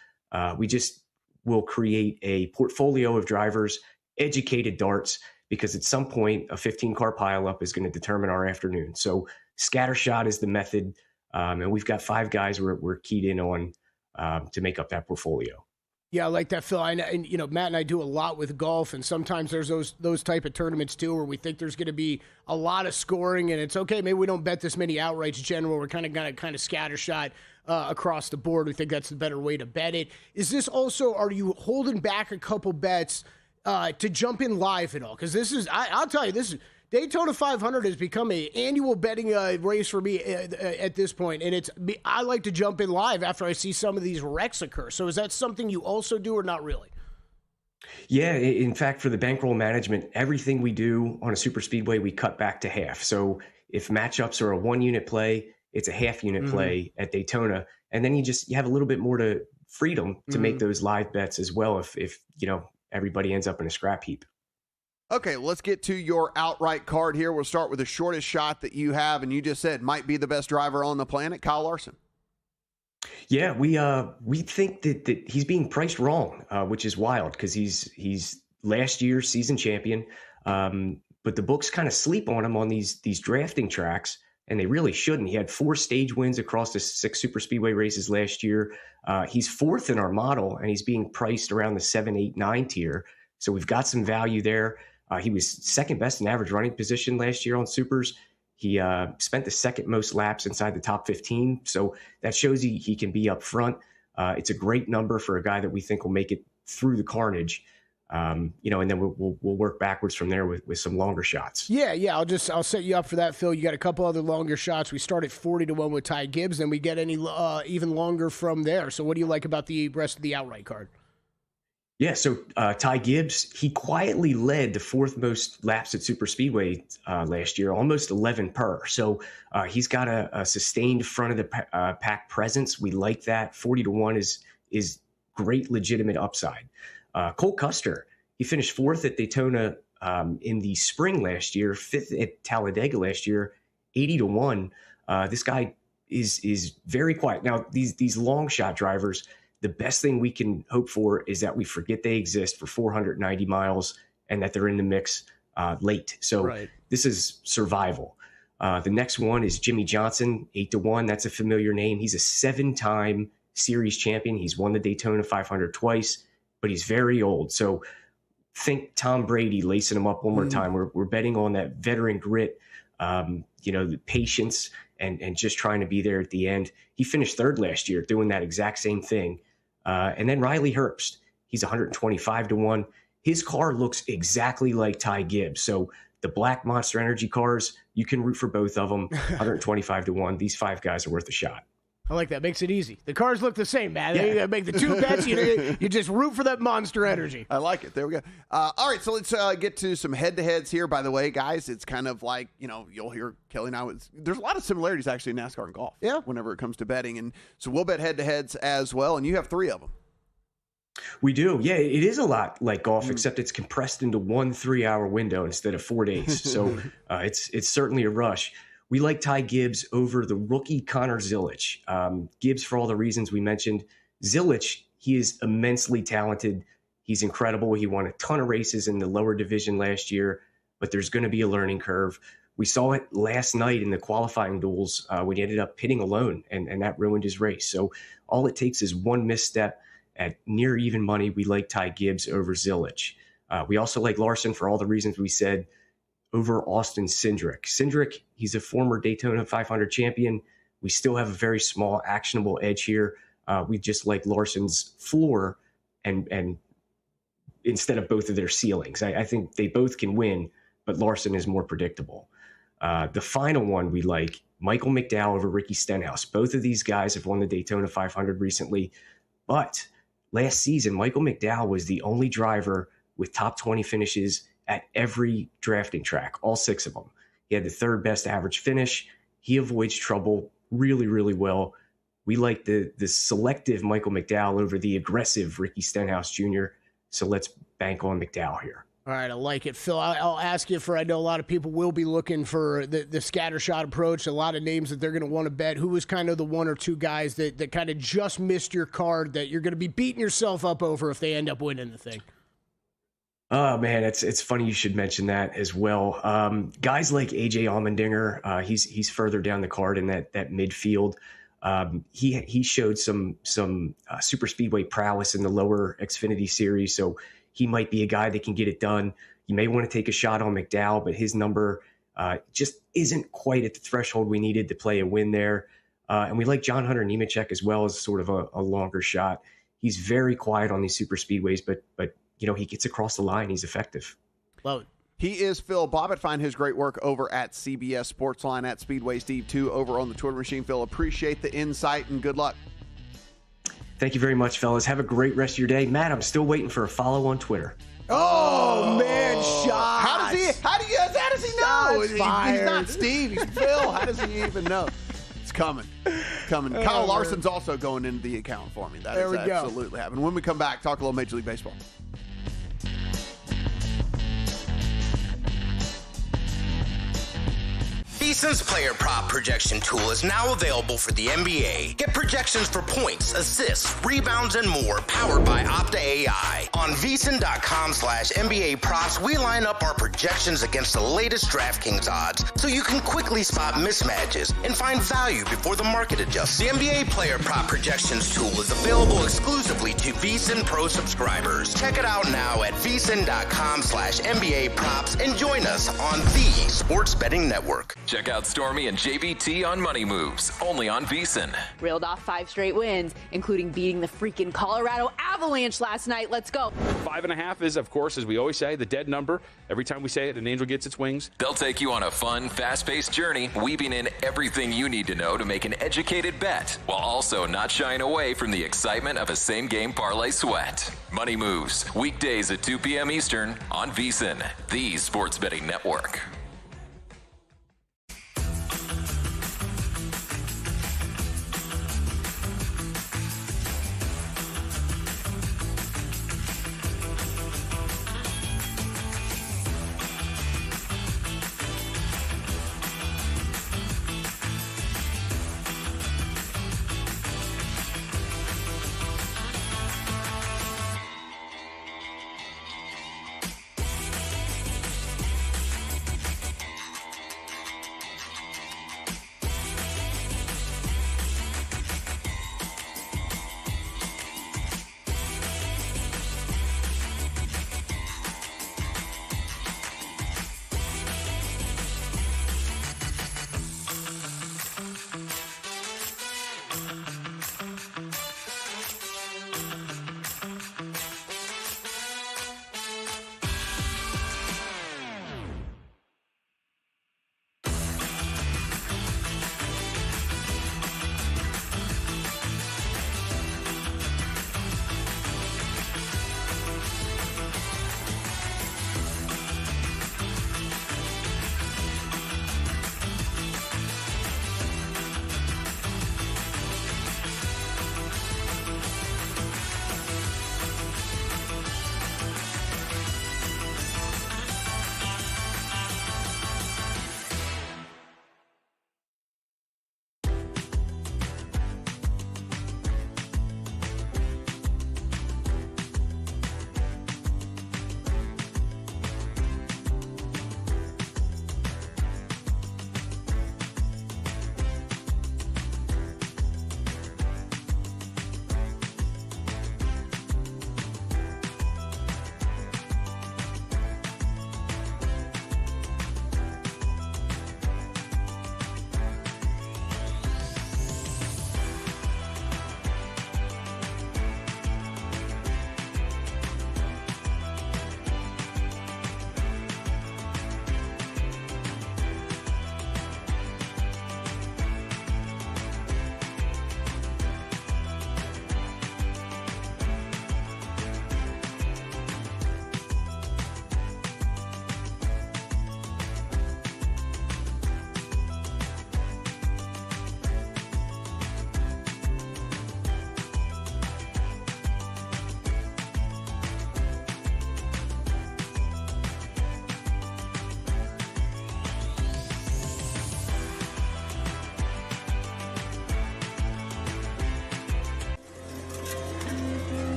Speaker 11: we'll create a portfolio of drivers, educated darts, because at some point a 15-car pileup is going to determine our afternoon. So scattershot is the method. And we've got 5 guys we're keyed in on to make up that portfolio.
Speaker 5: Yeah, I like that, Phil. And you know, Matt and I do a lot with golf, and sometimes there's those type of tournaments too, where we think there's going to be a lot of scoring, and it's okay. Maybe we don't bet this many outrights. General, we're kind of scattershot across the board. We think that's the better way to bet it. Is this also? Are you holding back a couple bets to jump in live at all? Because this is, I'll tell you, this is. Daytona 500 has become an annual betting race for me at this point, and I like to jump in live after I see some of these wrecks occur. So is that something you also do or not really?
Speaker 11: Yeah, in fact, for the bankroll management, everything we do on a super speedway, we cut back to half. So if matchups are a 1-unit play, it's a half-unit play at Daytona, and then you have a little bit more to freedom to make those live bets as well if everybody ends up in a scrap heap.
Speaker 4: Okay, let's get to your outright card here. We'll start with the shortest shot that you have, and you just said might be the best driver on the planet, Kyle Larson.
Speaker 11: Yeah, we think that he's being priced wrong, which is wild because he's last year's season champion, but the books kind of sleep on him on these drafting tracks, and they really shouldn't. He had 4 stage wins across the 6 super speedway races last year. He's 4th in our model, and he's being priced around the 7, 8, 9 tier. So we've got some value there. He was second best in average running position last year on supers. He spent the second most laps inside the top 15. So that shows he can be up front. It's a great number for a guy that we think will make it through the carnage. And then we'll work backwards from there with some longer shots.
Speaker 5: Yeah. I'll set you up for that, Phil. You got a couple other longer shots. We start at 40-1 with Ty Gibbs, then we get any even longer from there. So what do you like about the rest of the outright card?
Speaker 11: Yeah, so Ty Gibbs, he quietly led the 4th most laps at Super Speedway last year, almost 11 per. So he's got a sustained front of the pack presence. We like that. 40-1 is great, legitimate upside. Cole Custer, he finished 4th at Daytona in the spring last year, 5th at Talladega last year, 80-1. This guy is very quiet. Now, these long shot drivers, the best thing we can hope for is that we forget they exist for 490 miles and that they're in the mix late. So This is survival. The next one is Jimmy Johnson, 8-1. That's a familiar name. He's a 7-time series champion. He's won the Daytona 500 twice, but he's very old. So think Tom Brady lacing him up one more time. We're betting on that veteran grit, the patience and just trying to be there at the end. He finished 3rd last year doing that exact same thing. And then Riley Herbst, he's 125-1. His car looks exactly like Ty Gibbs. So the black Monster Energy cars, you can root for both of them. 125-1. These 5 guys are worth a shot.
Speaker 5: I like that. Makes it easy. The cars look the same, man. Yeah. You make the 2 bets. You just root for that Monster Energy.
Speaker 4: I like it. There we go. All right, so let's get to some head-to-heads here. By the way, guys, it's kind of like, you'll hear Kelly and I. There's a lot of similarities, actually, in NASCAR and golf.
Speaker 5: Yeah.
Speaker 4: Whenever it comes to betting. And so we'll bet head-to-heads as well, and you have 3 of them.
Speaker 11: We do. Yeah, it is a lot like golf, except it's compressed into 1 3-hour window instead of 4 days. So it's certainly a rush. We like Ty Gibbs over the rookie Connor Zilic. Gibbs, for all the reasons we mentioned. Zilic, he is immensely talented. He's incredible. He won a ton of races in the lower division last year, but there's going to be a learning curve. We saw it last night in the qualifying duels when he ended up pitting alone, and that ruined his race. So all it takes is one misstep. At near even money, we like Ty Gibbs over Zilic. We also like Larson for all the reasons we said over Austin Cindric. Cindric, he's a former Daytona 500 champion. We still have a very small actionable edge here. We just like Larson's floor and instead of both of their ceilings. I think they both can win, but Larson is more predictable. The final one we like, Michael McDowell over Ricky Stenhouse. Both of these guys have won the Daytona 500 recently, but last season, Michael McDowell was the only driver with top 20 finishes at every drafting track, all 6 of them. He had the 3rd best average finish. He avoids trouble really, really well. We like the selective Michael McDowell over the aggressive Ricky Stenhouse Jr., so let's bank on McDowell here.
Speaker 5: All right, I like it. Phil, I'll ask you I know a lot of people will be looking for the scattershot approach, a lot of names that they're going to want to bet. Who was kind of the 1 or 2 guys that kind of just missed your card that you're going to be beating yourself up over if they end up winning the thing?
Speaker 11: Oh, man, it's funny you should mention that as well. Guys like A.J. Allmendinger, he's further down the card in that midfield. He showed some super speedway prowess in the lower Xfinity series, so he might be a guy that can get it done. You may want to take a shot on McDowell, but his number just isn't quite at the threshold we needed to play a win there. And we like John Hunter Nemechek as well as sort of a longer shot. He's very quiet on these super speedways, but he gets across the line. He's effective.
Speaker 5: Love it.
Speaker 4: He is Phil Bobbitt. Find his great work over at CBS Sportsline, at Speedway Steve 2 over on the Twitter machine. Phil, appreciate the insight and good luck.
Speaker 11: Thank you very much, fellas. Have a great rest of your day. Matt, I'm still waiting for a follow on Twitter.
Speaker 5: Oh man, shots.
Speaker 4: How does he know? He's not Steve. He's Phil. How does he even know? It's coming. Kyle Larson's also going into the account for me. That is absolutely happening. When we come back, talk a little Major League Baseball.
Speaker 12: VSiN's player prop projection tool is now available for the NBA. Get projections for points, assists, rebounds, and more powered by Opta AI. On VSiN.com/NBA props, we line up our projections against the latest DraftKings odds so you can quickly spot mismatches and find value before the market adjusts. The NBA player prop projections tool is available exclusively to VSiN Pro subscribers. Check it out now at VSiN.com/NBA props and join us on the Sports Betting Network.
Speaker 6: Check out Stormy and JVT on Money Moves, only on VSiN.
Speaker 13: Reeled off 5 straight wins, including beating the freaking Colorado Avalanche last night. Let's go.
Speaker 14: 5.5 is, of course, as we always say, the dead number. Every time we say it, an angel gets its wings.
Speaker 6: They'll take you on a fun, fast-paced journey, weaving in everything you need to know to make an educated bet, while also not shying away from the excitement of a same-game parlay sweat. Money Moves, weekdays at 2 p.m. Eastern on VSiN, the Sports Betting Network.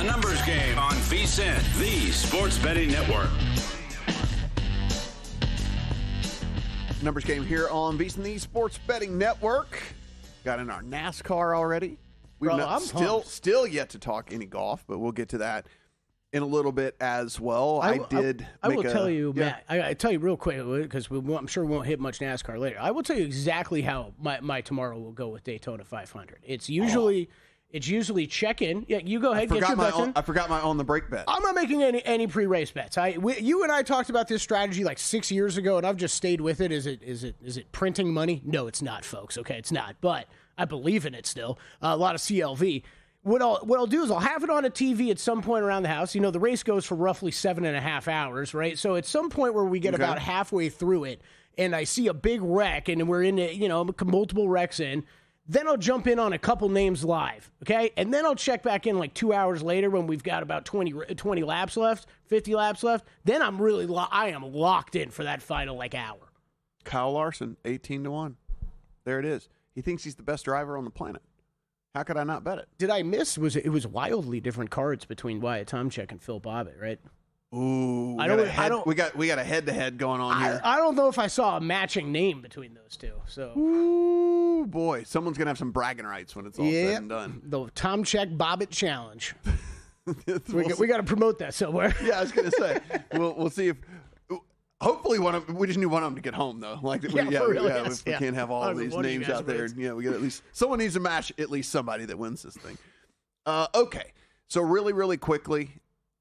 Speaker 1: A numbers game on VSiN, the sports betting network.
Speaker 4: Numbers game here on VSiN, the sports betting network. Got in our NASCAR already. We've still yet to talk any golf, but we'll get to that in a little bit as well. I will
Speaker 5: tell you, Matt. I tell you real quick because I'm sure we won't hit much NASCAR later. I will tell you exactly how my tomorrow will go with Daytona 500. It's usually check in. Yeah, you go ahead. Get your bets in.
Speaker 4: I forgot my on the break bet.
Speaker 5: I'm not making any pre-race bets. You and I talked about this strategy like 6 years ago, and I've just stayed with it. Is it printing money? No, it's not, folks. Okay, it's not. But I believe in it still. A lot of CLV. What I'll do is I'll have it on a TV at some point around the house. You know, the race goes for roughly 7.5 hours, right? So at some point where we get about halfway through it, and I see a big wreck, and we're in it, multiple wrecks in, then I'll jump in on a couple names live, okay? And then I'll check back in like 2 hours later when we've got about 20 laps left, 50 laps left. Then I am locked in for that final hour.
Speaker 4: Kyle Larson, 18-1. There it is. He thinks he's the best driver on the planet. How could I not bet it?
Speaker 5: Did I miss? It was wildly different cards between Wyatt Tomczyk and Phil Bobbitt, right?
Speaker 4: Ooh, we got a head-to-head going on here.
Speaker 5: I don't know if I saw a matching name between those two. So,
Speaker 4: ooh, boy, someone's gonna have some bragging rights when it's all said and done.
Speaker 5: The Tomczyk Bobbitt challenge. we got to promote that somewhere.
Speaker 4: Yeah, I was gonna say we'll see if. Hopefully, we just need one of them to get home, though. If we can't have all of these names out there, we get at least someone needs to match at least somebody that wins this thing. Okay, so really, really quickly,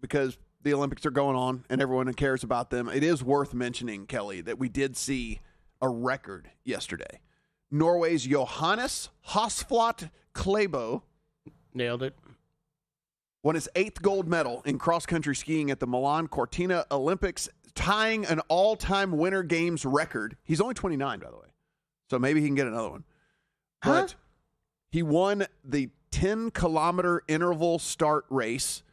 Speaker 4: because the Olympics are going on and everyone cares about them, it is worth mentioning, Kelly, that we did see a record yesterday. Norway's Johannes Hasflot Klæbo
Speaker 5: nailed it.
Speaker 4: Won his 8th gold medal in cross-country skiing at the Milan Cortina Olympics, tying an all-time Winter Games record. He's only 29, by the way, so maybe he can get another one. But he won the 10-kilometer interval start race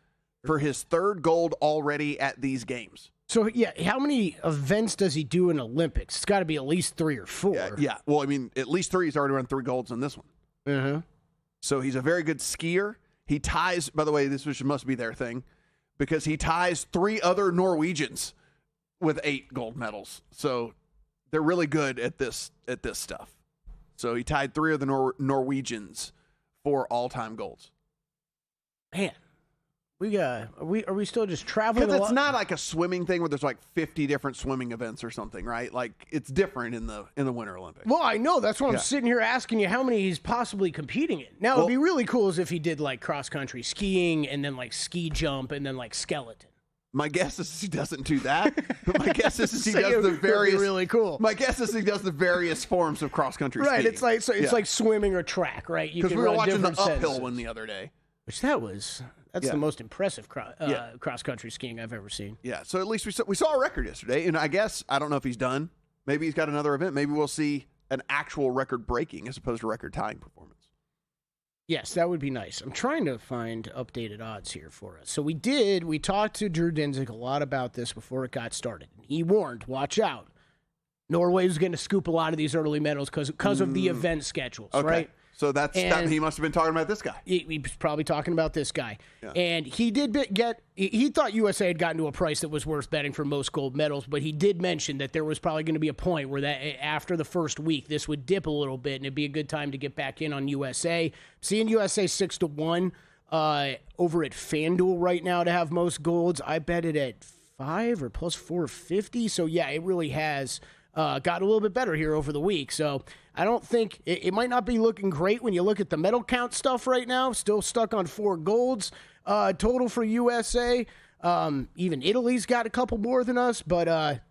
Speaker 4: for his 3rd gold already at these games.
Speaker 5: So, how many events does he do in Olympics? It's got to be at least 3 or 4.
Speaker 4: Yeah. Well, I mean, at least 3. He's already run 3 golds in this one.
Speaker 5: Mm-hmm.
Speaker 4: So he's a very good skier. He ties, by the way, this must be their thing, because he ties 3 other Norwegians with 8 gold medals. So they're really good at this stuff. So he tied 3 of the Norwegians for all-time golds.
Speaker 5: Man, are we still just traveling?
Speaker 4: Because it's not like a swimming thing where there's like 50 different swimming events or something, right? Like it's different in the Winter Olympics.
Speaker 5: Well, I know that's why I'm sitting here asking you how many he's possibly competing in. Now, it'd be really cool is if he did like cross-country skiing and then like ski jump and then like skeleton.
Speaker 4: My guess is he doesn't do that. But my guess is he does the various.
Speaker 5: Really cool.
Speaker 4: My guess is he does the various forms of cross country.
Speaker 5: Right.
Speaker 4: Skiing.
Speaker 5: It's like swimming or track, right?
Speaker 4: Because we were watching the uphill one the other day.
Speaker 5: Which that's the most impressive cross country skiing I've ever seen.
Speaker 4: Yeah. So at least we saw a record yesterday, and I guess I don't know if he's done. Maybe he's got another event. Maybe we'll see an actual record breaking as opposed to record tying performance.
Speaker 5: Yes, that would be nice. I'm trying to find updated odds here for us. So we talked to Drew Dinzig a lot about this before it got started. He warned, watch out. Norway was going to scoop a lot of these early medals because of the event schedules, right?
Speaker 4: So he must have been talking about this guy.
Speaker 5: He was probably talking about this guy.
Speaker 4: Yeah.
Speaker 5: And he did he thought USA had gotten to a price that was worth betting for most gold medals, but he did mention that there was probably going to be a point where that after the first week, this would dip a little bit, and it'd be a good time to get back in on USA. Seeing USA 6-1 over at FanDuel right now to have most golds, I bet it at 5 or plus 450. So, yeah, it really has got a little bit better here over the week. So I don't think it might not be looking great when you look at the medal count stuff right now. Still stuck on 4 golds total for USA. Even Italy's got a couple more than us. But,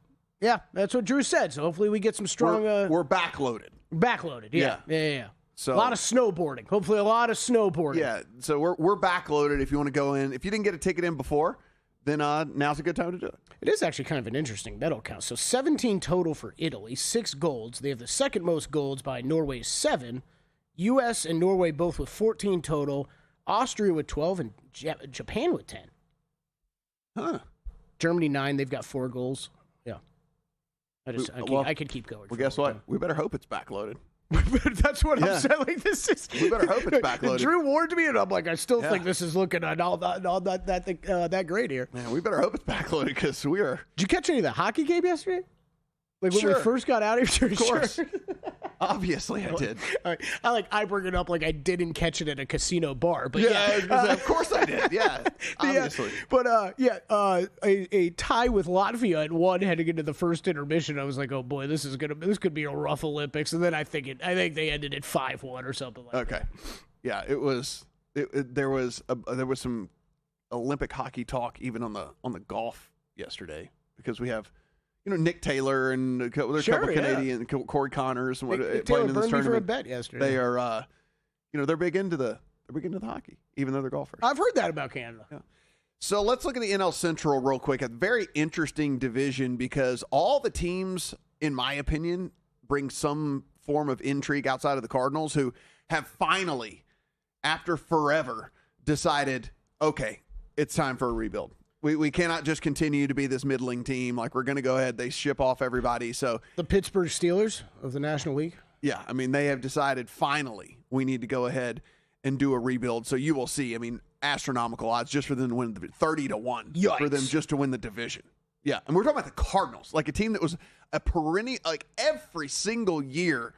Speaker 5: yeah, that's what Drew said. So hopefully we get some strong...
Speaker 4: We're backloaded.
Speaker 5: Backloaded, yeah.
Speaker 4: So
Speaker 5: a lot of snowboarding. Hopefully a lot of snowboarding.
Speaker 4: Yeah, so we're backloaded if you want to go in. If you didn't get a ticket in before, then now's a good time to do it.
Speaker 5: It is actually kind of an interesting medal count. So 17 total for Italy, 6 golds. They have the second most golds by Norway's 7. U.S. and Norway both with 14 total. Austria with 12 and Japan with 10.
Speaker 4: Huh.
Speaker 5: Germany 9. They've got 4 goals. Yeah. I could keep going.
Speaker 4: Well, guess what? We better hope it's backloaded.
Speaker 5: That's what I'm saying. Like, this is.
Speaker 4: We better hope it's backloaded.
Speaker 5: Drew warned me, and I'm like, I still think this is looking that great here.
Speaker 4: Man, we better hope it's backloaded because we are.
Speaker 5: Did you catch any of the hockey game yesterday? Like when we first got out here?
Speaker 4: Of course. Obviously, I did.
Speaker 5: I bring it up like I didn't catch it at a casino bar, but
Speaker 4: of course I did. Yeah, obviously.
Speaker 5: A tie with Latvia at 1 heading into the first intermission. I was like, oh boy, this could be a rough Olympics. And then I think they ended at 5-1 or something like that.
Speaker 4: Okay, yeah, it was. There was some Olympic hockey talk even on the golf yesterday because we have. Nick Taylor and a couple Canadian, Corey Connors, and
Speaker 5: Nick
Speaker 4: playing
Speaker 5: Taylor
Speaker 4: in this
Speaker 5: burned me
Speaker 4: tournament.
Speaker 5: for a bet yesterday.
Speaker 4: They are, they're big into the hockey, even though they're golfers.
Speaker 5: I've heard that about Canada.
Speaker 4: Yeah. So let's look at the NL Central real quick. A very interesting division because all the teams, in my opinion, bring some form of intrigue outside of the Cardinals, who have finally, after forever, decided, okay, it's time for a rebuild. We cannot just continue to be this middling team. Like, we're going to go ahead. They ship off everybody. So
Speaker 5: the Pittsburgh Steelers of the National League?
Speaker 4: Yeah, I mean, they have decided finally we need to go ahead and do a rebuild. So you will see, I mean, astronomical odds just for them to win 30-1 for them just to win the division. Yeah, and we're talking about the Cardinals, like a team that was a perennial, like every single year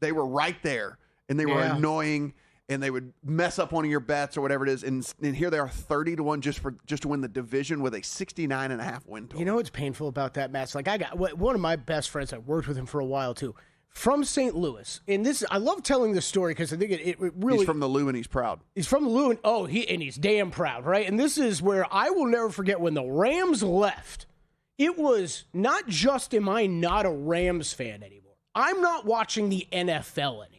Speaker 4: they were right there and they were annoying. And they would mess up one of your bets or whatever it is. And here they are 30-1 just to win the division with a 69.5 win total.
Speaker 5: You know what's painful about that, Matt? Like, I got one of my best friends. I worked with him for a while, too, from St. Louis. And I love telling this story because I think it really.
Speaker 4: He's from the Lou and he's proud.
Speaker 5: He's from the Lou and he's damn proud, right? And this is where I will never forget when the Rams left. It was not just am I not a Rams fan anymore. I'm not watching the NFL anymore.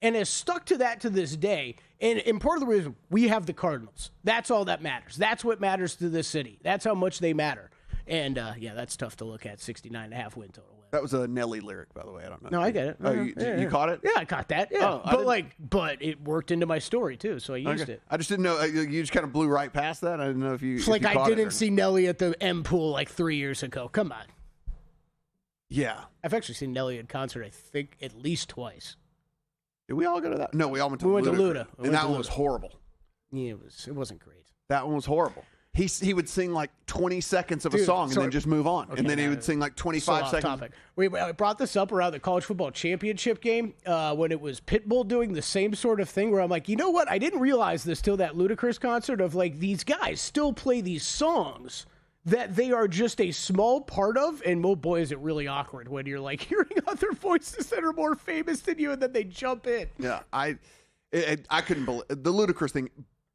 Speaker 5: And has stuck to that to this day. And part of the reason we have the Cardinals. That's all that matters. That's what matters to this city. That's how much they matter. And, that's tough to look at, 69.5 win total.
Speaker 4: That was a Nelly lyric, by the way. I don't know.
Speaker 5: No, I get it.
Speaker 4: Oh, you caught it?
Speaker 5: Yeah, I caught that. Yeah. But it worked into my story, too, so I used it.
Speaker 4: I just didn't know. You just kind of blew right past that. I didn't know if you
Speaker 5: It's like I didn't see Nelly at the M Pool like 3 years ago. Come on.
Speaker 4: Yeah.
Speaker 5: I've actually seen Nelly in concert, I think, at least twice.
Speaker 4: Did we all go to that? No, we all went to
Speaker 5: Luda.
Speaker 4: And that one was horrible.
Speaker 5: Yeah, it wasn't great.
Speaker 4: That one was horrible. He would sing like 20 seconds of a song and then just move on. Okay, and then he would sing like 25 seconds.
Speaker 5: Topic. We brought this up around the college football championship game when it was Pitbull doing the same sort of thing where I'm like, you know what? I didn't realize this till that Ludacris concert of like these guys still play these songs that they are just a small part of, and oh boy, is it really awkward when you're like hearing other voices that are more famous than you, and then they jump in.
Speaker 4: Yeah, I couldn't believe the Ludacris thing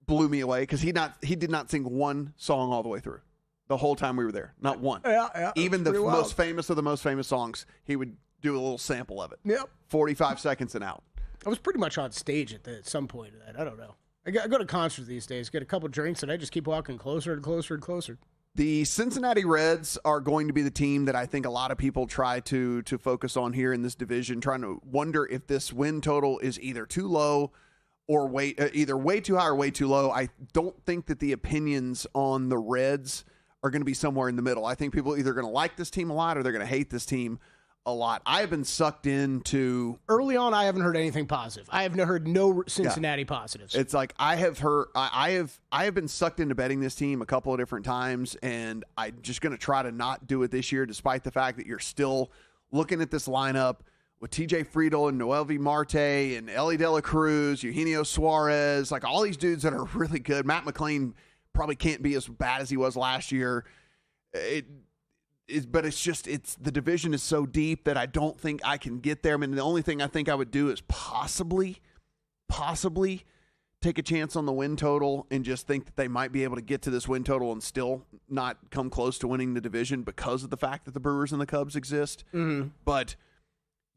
Speaker 4: blew me away because he did not sing one song all the way through the whole time we were there, not one.
Speaker 5: Yeah.
Speaker 4: Even the most famous of the most famous songs, he would do a little sample of it.
Speaker 5: Yep,
Speaker 4: 45 seconds and out.
Speaker 5: I was pretty much on stage at some point of that. I don't know. I go to concerts these days, get a couple drinks, and I just keep walking closer and closer and closer.
Speaker 4: The Cincinnati Reds are going to be the team that I think a lot of people try to focus on here in this division, trying to wonder if this win total is either too low or either way too high or way too low. I don't think that the opinions on the Reds are going to be somewhere in the middle. I think people are either going to like this team a lot or they're going to hate this team a lot. I have been sucked into
Speaker 5: early on. I haven't heard anything positive. I have heard no Cincinnati positives.
Speaker 4: It's like I have been sucked into betting this team a couple of different times, and I'm just going to try to not do it this year, despite the fact that you're still looking at this lineup with TJ Friedel and Noelvi Marte and Ellie De La Cruz, Eugenio Suarez, like all these dudes that are really good. Matt McLean probably can't be as bad as he was last year. But it's the division is so deep that I don't think I can get there. I mean, the only thing I think I would do is possibly take a chance on the win total and just think that they might be able to get to this win total and still not come close to winning the division because of the fact that the Brewers and the Cubs exist.
Speaker 5: Mm-hmm.
Speaker 4: But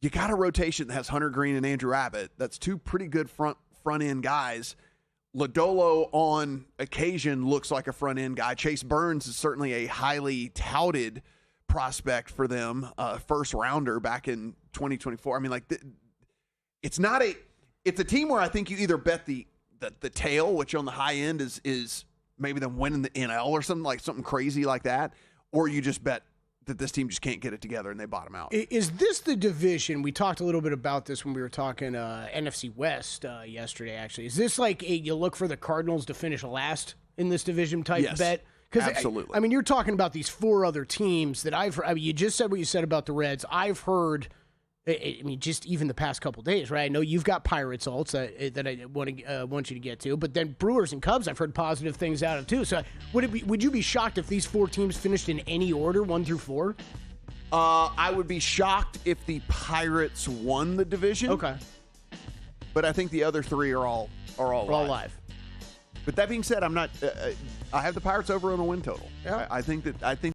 Speaker 4: you got a rotation that has Hunter Green and Andrew Abbott. That's two pretty good front end guys. Lodolo on occasion looks like a front end guy. Chase Burns is certainly a highly touted prospect for them, first rounder back in 2024. I mean, like it's a team where I think you either bet the tail, which on the high end is maybe them winning the NL or something crazy like that, or you just bet that this team just can't get it together and they bottom out.
Speaker 5: Is this the division? We talked a little bit about this when we were talking NFC West yesterday, actually. Is this like you look for the Cardinals to finish last in this division type bet?
Speaker 4: Absolutely.
Speaker 5: I mean, you're talking about these 4 other teams that you just said what you said about the Reds. I've heard, I mean, just even the past couple days, right? I know you've got Pirates alts that I want you to get to, but then Brewers and Cubs, I've heard positive things out of too. So would you be shocked if these 4 teams finished in any order, 1 through 4?
Speaker 4: I would be shocked if the Pirates won the division.
Speaker 5: Okay.
Speaker 4: But I think the other 3 are all live. But that being said, I'm not. I have the Pirates over on a win total.
Speaker 5: Yeah.
Speaker 4: I think